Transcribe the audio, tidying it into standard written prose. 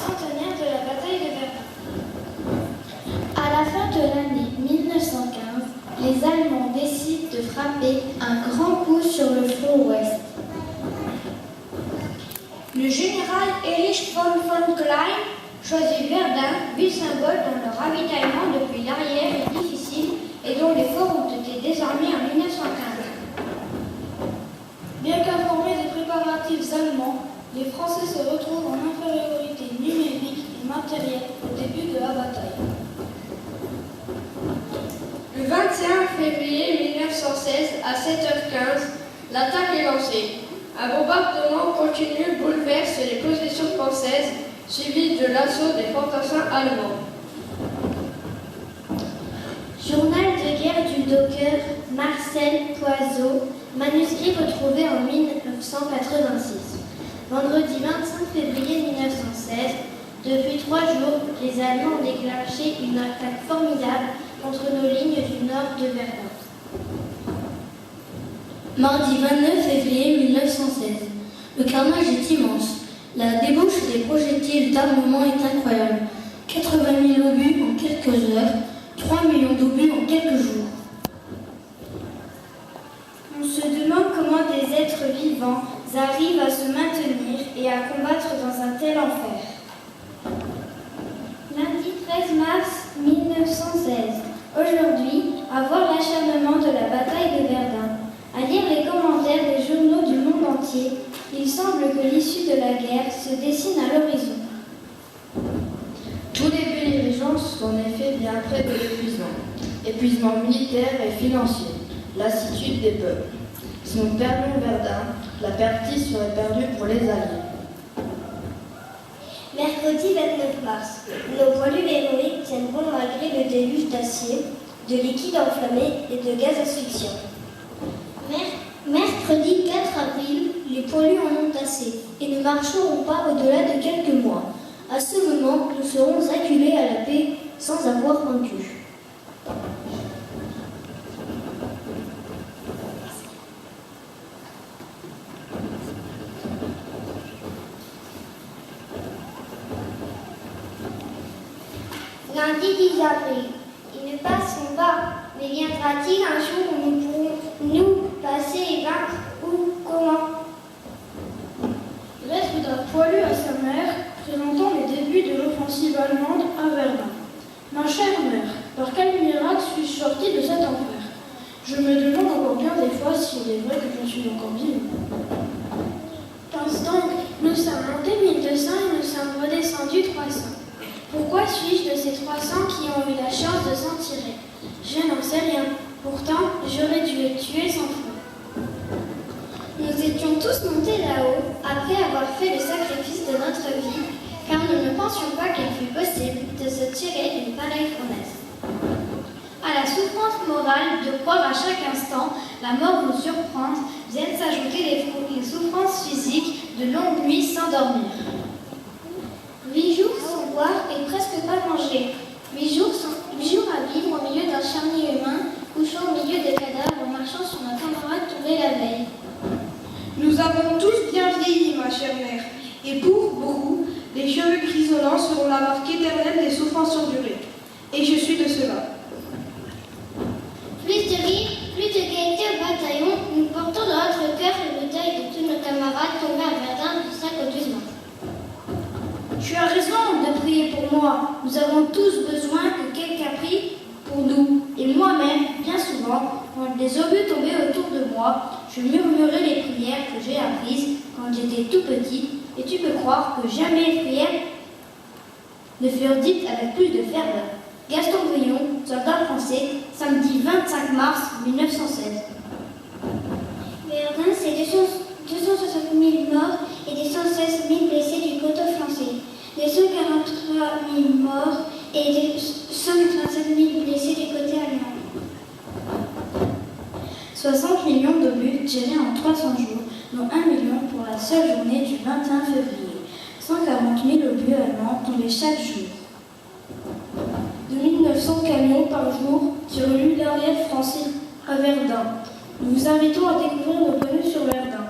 centenaire de la bataille de Verdun. À la fin de l'année 1915, les Allemands décident de frapper un grand coup sur le front ouest. Le général Erich von Klein choisit Verdun, ville symbole dont le ravitaillement depuis l'arrière est difficile et dont les forts ont été désarmés en 1915. Bien qu'informés des préparatifs allemands, les Français se retrouvent en infériorité numérique et matérielle au début de la bataille. Le 21 février 1916, à 7h15, l'attaque est lancée. Un bombardement continu bouleverse les positions françaises, suivi de l'assaut des fantassins allemands. Journal de guerre du docker Marcel Poiseau, manuscrit retrouvé en 1986. Vendredi 25 février 1916, depuis 3 jours, les Allemands ont déclenché une attaque formidable contre nos lignes du nord de Verdun. Mardi 29 février 1916. Le carnage est immense. La débauche des projectiles d'armement est incroyable. 80 000 obus en quelques heures, 3 millions d'obus en quelques jours. On se demande comment des êtres vivants arrivent à se maintenir et à combattre dans un tel enfer. Lundi 13 mars 1916. Aujourd'hui, à voir l'acharnement de la bataille de Verdun, à lire les commentaires des journaux du monde entier, il semble que l'issue de la guerre se dessine à l'horizon. Tous les belligérants sont en effet bien près de l'épuisement. Épuisement militaire et financier, lassitude des peuples. Si nous perdions Verdun, la partie serait perdue pour les Alliés. Mercredi 29 mars, nos poilus héroïques tiennent bon malgré le déluge d'acier, de liquide enflammé et de gaz asphyxiant. Mercredi 4 avril, les poilus en ont assez et ne marcheront pas au-delà de quelques mois. À ce moment, nous serons acculés à la paix sans avoir vaincu. Lundi 10 avril, ils ne passeront pas, mais viendra-t-il un jour où nous pourrons nous passer et vaincre ou comment? Lettre d'un poilu à sa mère, présentant les débuts de l'offensive allemande à Verdun. Ma chère mère, par quel miracle suis-je sortie de cet enfer? Je me demande encore bien des fois s'il est vrai que je suis encore vive. Pense donc, nous sommes montés 1200 et nous sommes redescendus 300. Pourquoi suis-je de ces 300 qui ont eu la chance de s'en tirer? Je n'en sais rien. Pourtant, j'aurais dû les tuer sans foi. Nous étions tous montés là-haut, après avoir fait le sacrifice de notre vie, car nous ne pensions pas qu'il fût possible de se tirer d'une pareille fournaise. À la souffrance morale de croire à chaque instant la mort nous surprendre, viennent s'ajouter les souffrances physiques de longues nuits sans dormir. 8 jours sans boire et presque pas manger. 8 jours à vivre au milieu d'un charnier humain, couchant au milieu des cadavres, marchant sur un camarade tombé la veille. Nous avons tous bien vieilli, ma chère mère, et pour beaucoup, les cheveux grisonnants seront la marque éternelle des souffrances endurées. Et je suis de cela. Plus de rire, plus de gaieté au bataillon, nous portons dans notre cœur le deuil de tous nos camarades tombés à Verdun du 5 au 12 mars. Tu as raison de prier pour moi. Nous avons tous besoin que quelqu'un prie pour nous. Et moi-même, bien souvent, quand des obus tombaient autour de moi, je murmurais les prières que j'ai apprises quand j'étais tout petit. Et tu peux croire que jamais les prières ne furent dites avec plus de ferveur. Gaston Brion, soldat français, samedi 25 mars 1916. Verdun, c'est 260 000 morts et des 116 000 blessés du côté français. Des 143 000 morts et des 187 000 blessés du côté allemand. 60 millions d'obus tirés en 300 jours, dont 1 million pour la seule journée du 21 février. 140 000 obus allemands tombés chaque jour. 2900 camions par jour sur l'île d'Ariel français à Verdun. Nous vous invitons à découvrir nos connues sur Verdun.